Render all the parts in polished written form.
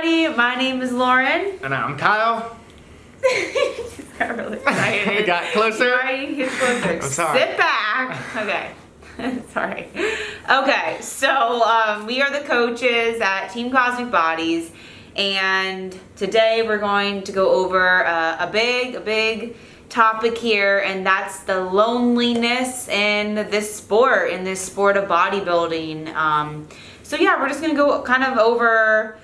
everybody. My name is Lauren. And I'm Kyle. He's got really excited. I got closer. Right, he's closer. I'm sorry. Sit back. Okay. Sorry. Okay, so we are the coaches at Team Cosmic Bodies, and today we're going to go over a big topic here, and that's the loneliness in this sport of bodybuilding. So yeah, we're just gonna go kind of over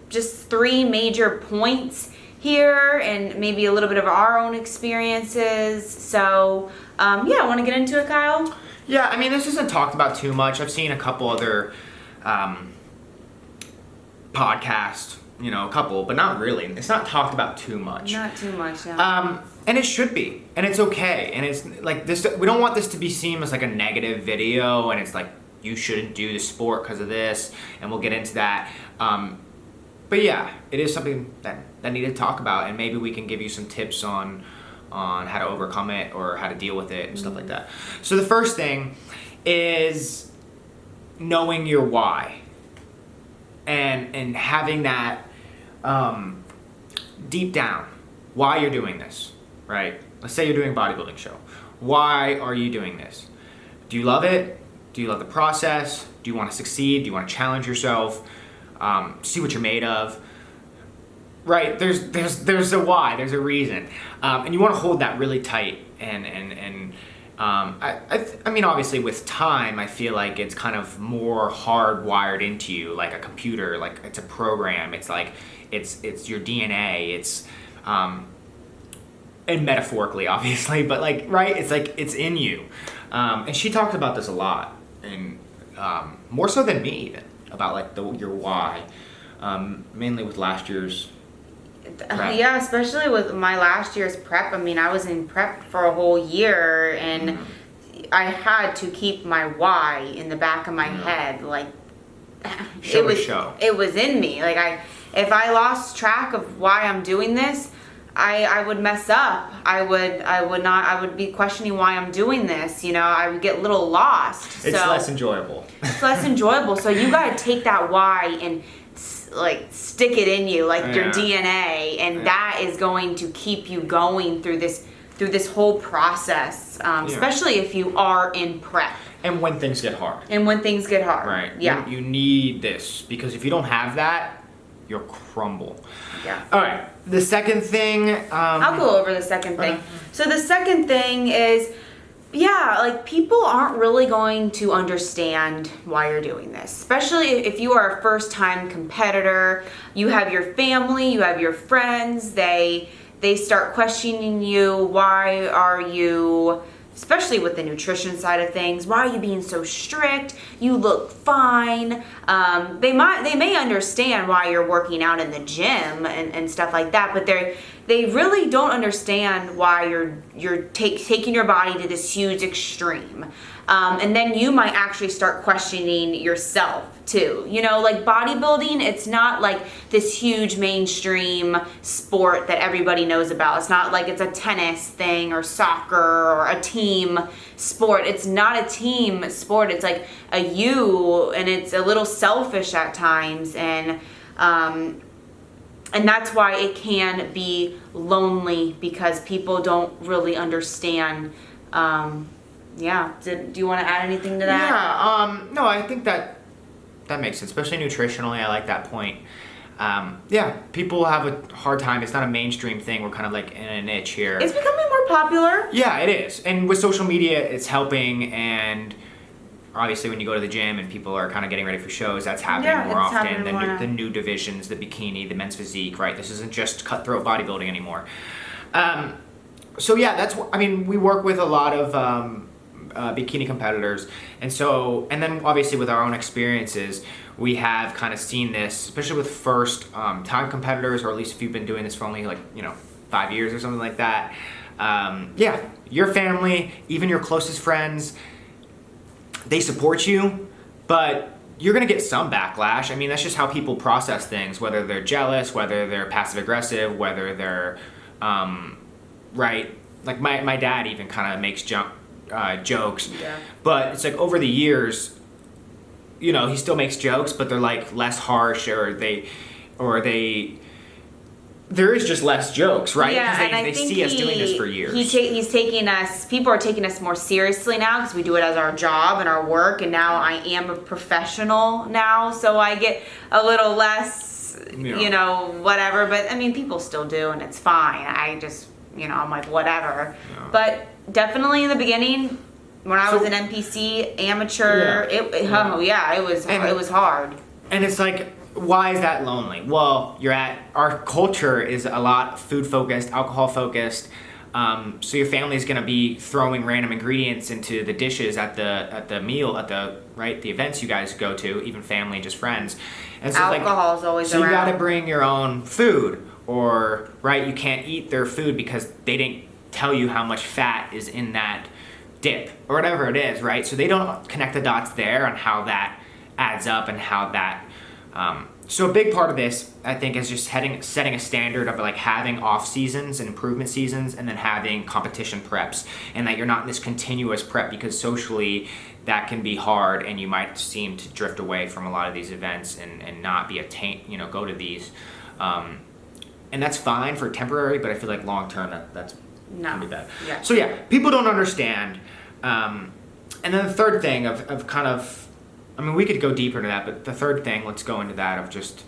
just three major points here, and maybe a little bit of our own experiences. So yeah, want to get into it, Kyle? Yeah, I mean, this isn't talked about too much. I've seen a couple other podcasts, a couple, but not really. It's not talked about too much. Not too much, no. And it should be, and it's okay. And it's like this. We don't want this to be seen as like a negative video, and it's like you shouldn't do the sport because of this, and we'll get into that. But yeah, it is something that needed to talk about, and maybe we can give you some tips on how to overcome it or how to deal with it and stuff like that. So the first thing is knowing your why, and having that deep down why you're doing this, right? Let's say you're doing a bodybuilding show. Why are you doing this? Do you love it? Do you love the process? Do you want to succeed? Do you want to challenge yourself? See what you're made of? Right, there's a why, there's a reason, and you want to hold that really tight. And I mean, obviously, with time, I feel like it's kind of more hardwired into you, like a computer, like it's a program. It's like it's your DNA. It's and metaphorically, obviously, but like right, it's like it's in you. And she talked about this a lot, and more so than me even, about like your why, mainly with last year's. Yeah, especially with my last year's prep. I mean, I was in prep for a whole year, and I had to keep my why in the back of my head. Like, it was in me. Like, if I lost track of why I'm doing this, I would mess up. I would be questioning why I'm doing this. I would get a little lost. It's less enjoyable. It's less enjoyable. So you got to take that why and like stick it in you, like your DNA, and that is going to keep you going through this whole process, especially if you are in prep. And when things get hard. Right. Yeah. You need this, because if you don't have that, you'll crumble. Yeah. All right. The second thing. I'll go over the second thing. So the second thing is, like people aren't really going to understand why you're doing this, especially if you are a first-time competitor. You have your family, you have your friends. They start questioning you. Why are you, especially with the nutrition side of things, why are you being so strict? You look fine. They may understand why you're working out in the gym and stuff like that, but they really don't understand why you're taking your body to this huge extreme. And then you might actually start questioning yourself too. Like bodybuilding, it's not like this huge mainstream sport that everybody knows about. It's not like it's a tennis thing or soccer or a team sport. It's not a team sport. It's like a you, and it's a little selfish at times, and that's why it can be lonely, because people don't really understand. Do you want to add anything to that? Yeah. No, I think that makes sense, especially nutritionally. I like that point. People have a hard time. It's not a mainstream thing. We're kind of like in a niche here. It's becoming more popular. Yeah, it is. And with social media, it's helping. And obviously, when you go to the gym and people are kind of getting ready for shows, that's happening more often. The new divisions, the bikini, the men's physique, right? This isn't just cutthroat bodybuilding anymore. So yeah, we work with a lot of bikini competitors, and then obviously with our own experiences, we have kind of seen this, especially with first time competitors, or at least if you've been doing this for only 5 years or something like that. Your family, even your closest friends, they support you, but you're going to get some backlash. I mean, that's just how people process things, whether they're jealous, whether they're passive aggressive, whether they're right. Like my dad even kind of makes jokes, but it's like over the years, he still makes jokes, but they're like less harsh, or they or there is just less jokes, right? Yeah, Because and they see us doing this for years. He's taking us. People are taking us more seriously now because we do it as our job and our work. And now I am a professional now, so I get a little less, whatever. But I mean, people still do, and it's fine. I just, I'm like whatever. Yeah. But definitely in the beginning, when I was an NPC amateur, it was hard. And it's like, why is that lonely? Well, our culture is a lot food focused, alcohol focused. So your family is going to be throwing random ingredients into the dishes at the meal, the events you guys go to, even family, just friends. And so alcohol is always around. So you got to bring your own food, or you can't eat their food because they didn't tell you how much fat is in that dip or whatever it is, right? So they don't connect the dots there on how that adds up and how that. So a big part of this, I think, is just setting a standard of having off seasons and improvement seasons, and then having competition preps, and that you're not in this continuous prep, because socially that can be hard, and you might seem to drift away from a lot of these events and not be go to these, and that's fine for temporary, but I feel like long term that's can be bad. Yeah. So people don't understand, and then the third thing of kind of. I mean, we could go deeper into that, but the third thing, let's go into that of just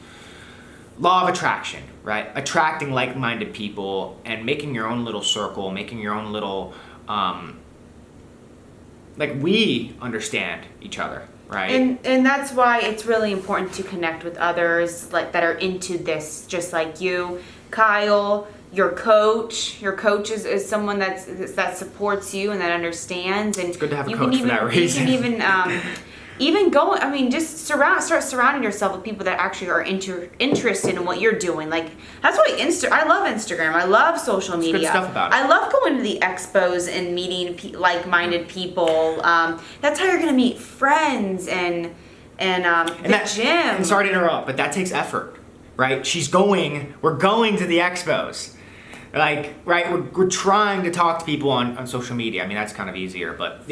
law of attraction, right? Attracting like-minded people and making your own little circle, making your own little, we understand each other, right? And that's why it's really important to connect with others that are into this, just like you, Kyle. Your coach is someone that supports you and that understands. And it's good to have a coach for that reason. You can even go, just start surrounding yourself with people that actually are interested in what you're doing. Like, that's why I love Instagram. I love social media. There's good stuff about it. I love going to the expos and meeting like-minded people. That's how you're going to meet friends and the gym. And sorry to interrupt, but that takes effort, right? We're going to the expos. We're trying to talk to people on social media. I mean, that's kind of easier, but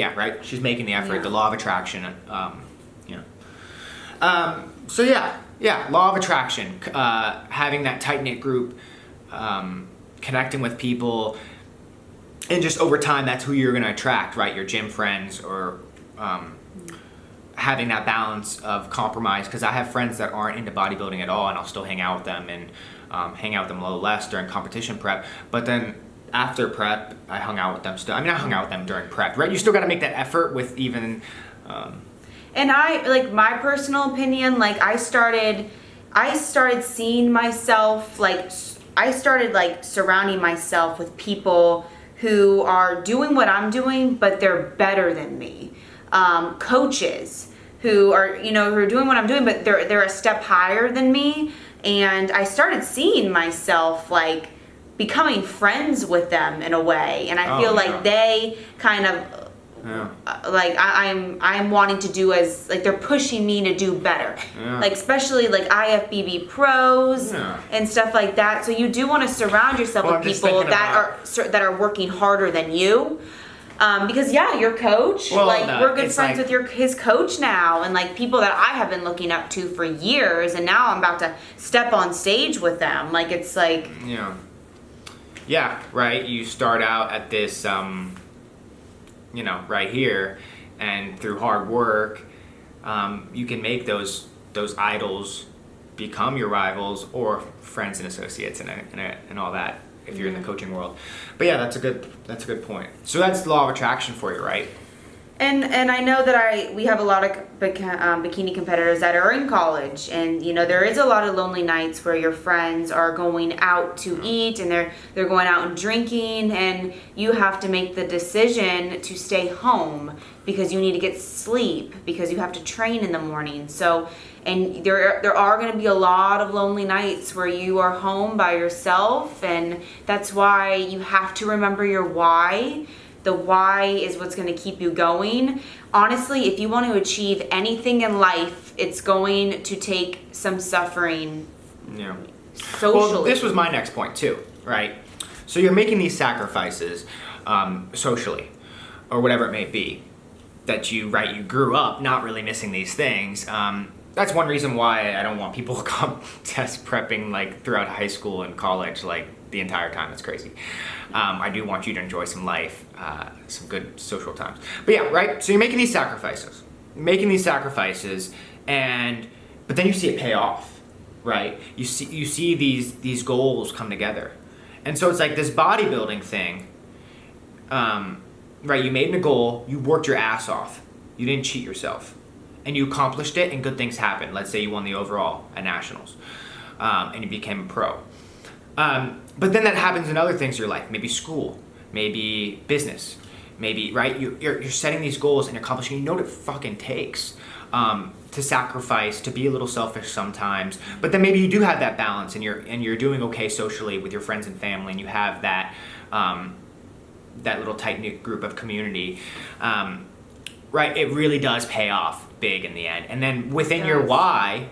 she's making the effort, the law of attraction, law of attraction, having that tight-knit group, connecting with people, and just over time, that's who you're going to attract, right? Your gym friends, or having that balance of compromise, because I have friends that aren't into bodybuilding at all, and I'll still hang out with them, and hang out with them a little less during competition prep, but then after prep, I hung out with them still. I mean, I hung out with them during prep, right? You still got to make that effort with even... And my personal opinion, I started seeing myself, I started surrounding myself with people who are doing what I'm doing, but they're better than me. Coaches who are doing what I'm doing, but they're a step higher than me. And I started seeing myself becoming friends with them in a way, and I feel like they kind of I'm wanting to do as they're pushing me to do better, especially IFBB pros and stuff like that. So you do want to surround yourself with people that are working harder than you. Because your coach, we're good friends with his coach now, and people that I have been looking up to for years, and now I'm about to step on stage with them. It's right. You start out at this, right here, and through hard work, you can make those idols become your rivals or friends and associates and all that. If you're in the coaching world, but that's a good point. So that's the law of attraction for you, right? And I know that we have a lot of bikini competitors that are in college, and there is a lot of lonely nights where your friends are going out to eat, and they're going out and drinking, and you have to make the decision to stay home because you need to get sleep because you have to train in the morning. So, and there are going to be a lot of lonely nights where you are home by yourself, and that's why you have to remember your why. The why is what's going to keep you going. Honestly, if you want to achieve anything in life, it's going to take some suffering. Yeah. Socially. Well, this was my next point too, right? So you're making these sacrifices socially, or whatever it may be, that you grew up not really missing these things. that's one reason why I don't want people contest prepping like throughout high school and college, like the entire time. That's crazy. I do want you to enjoy some life, some good social times. But yeah, right? So you're making these sacrifices. But then you see it pay off, right? You see these goals come together. And so it's like this bodybuilding thing, right? You made a goal, you worked your ass off. You didn't cheat yourself. And you accomplished it and good things happened. Let's say you won the overall at nationals, and you became a pro. But then that happens in other things in your life, maybe school, maybe business, maybe, right? You're setting these goals and you're accomplishing, you know what it fucking takes to sacrifice, to be a little selfish sometimes. But then maybe you do have that balance and you're doing okay socially with your friends and family, and you have that little tight-knit group of community. Right, it really does pay off big in the end. And then within your why,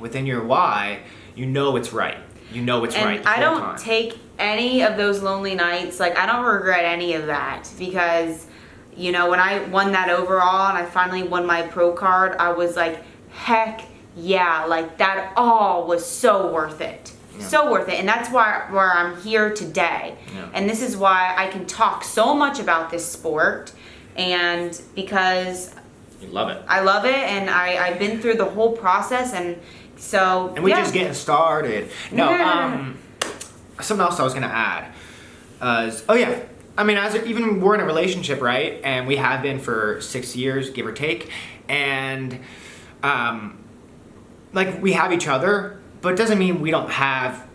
you know it's right. You know it's right. And I don't take any of those lonely nights, like I don't regret any of that, because when I won that overall and I finally won my pro card, I was like, heck yeah, like that all was so worth it. Yeah. So worth it. And that's where I'm here today. Yeah. And this is why I can talk so much about this sport, and because you love it. I love it, and I've been through the whole process, and so. And we're just getting started. No, something else I was gonna add is, I mean, even we're in a relationship, right? And we have been for 6 years, give or take, and like we have each other, but it doesn't mean we don't have.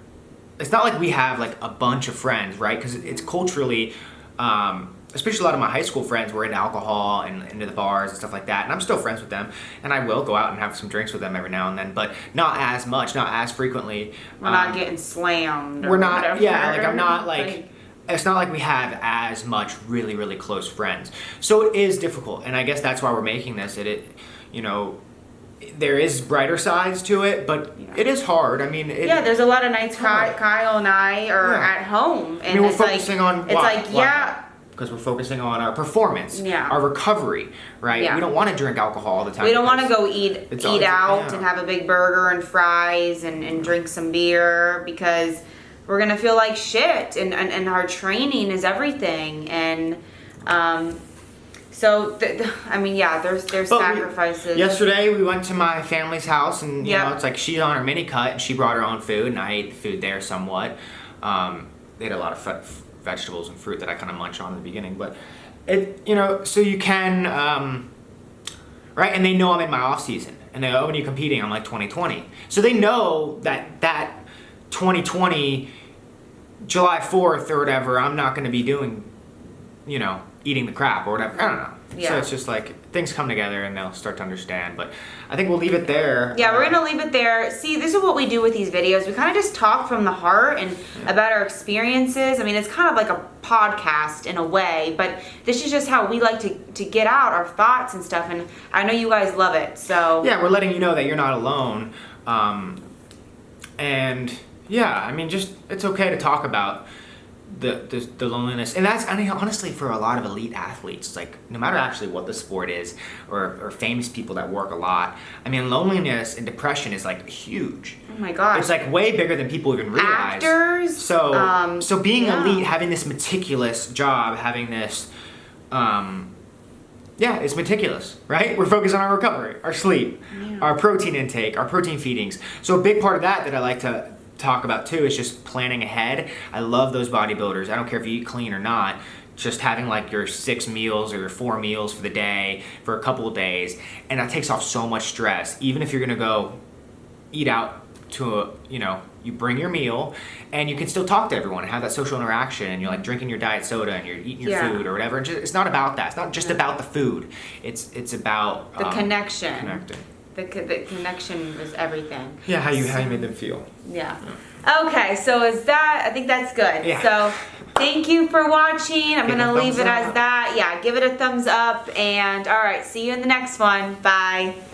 It's not like we have like a bunch of friends, right? Because it's culturally. Especially a lot of my high school friends were into alcohol and into the bars and stuff like that. And I'm still friends with them. And I will go out and have some drinks with them every now and then. But not as much, not as frequently. We're not getting slammed. We're not, whatever. Yeah, like I'm not like, it's not like we have as much really, really close friends. So it is difficult. And I guess that's why we're making this. There is brighter sides to it, but it is hard. I mean, there's a lot of nights Kyle and I are at home. And we're focusing on why? Because we're focusing on our performance, yeah, our recovery, right? Yeah. We don't want to drink alcohol all the time. We don't want to go eat out and have a big burger and fries and drink some beer, because we're gonna feel like shit. And our training is everything. And there's sacrifices. Yesterday we went to my family's house, and you know, it's like she's on her mini cut and she brought her own food, and I ate the food there somewhat. They had a lot of vegetables and fruit that I kind of munch on in the beginning, but so you can, right? And they know I'm in my off season, and they go, when you're competing, I'm like 2020. So they know that 2020, July 4th or whatever, I'm not going to be doing, eating the crap or whatever. I don't know. Yeah. So it's just like things come together and they'll start to understand. But I think we'll leave it there. Yeah, we're going to leave it there. See, this is what we do with these videos. We kind of just talk from the heart and about our experiences. I mean, it's kind of like a podcast in a way, but this is just how we like to get out our thoughts and stuff. And I know you guys love it. So yeah, we're letting you know that you're not alone. And yeah, I mean, just it's okay to talk about the loneliness. And that's, I mean, honestly, for a lot of elite athletes, it's like no matter actually what the sport is, or famous people that work a lot, I mean, loneliness and depression is like huge. Oh my gosh, it's like way bigger than people even realize. Actors, so being elite, having this meticulous job, having this it's meticulous, right? We're focused on our recovery, our sleep, our protein intake, our protein feedings. So a big part of that I like to talk about too is just planning ahead. I love those bodybuilders. I don't care if you eat clean or not, just having like your 6 meals or your 4 meals for the day for a couple of days, and that takes off so much stress. Even if you're gonna go eat out to you bring your meal and you can still talk to everyone and have that social interaction, and you're like drinking your diet soda and you're eating your food or whatever. It's not about that. It's not just about the food. It's about the connection. Connecting. The connection was everything. Yeah, how you made them feel. Yeah. Okay, so I think that's good. Yeah. So thank you for watching. I'm going to leave it as that. Yeah, give it a thumbs up. And all right, see you in the next one. Bye.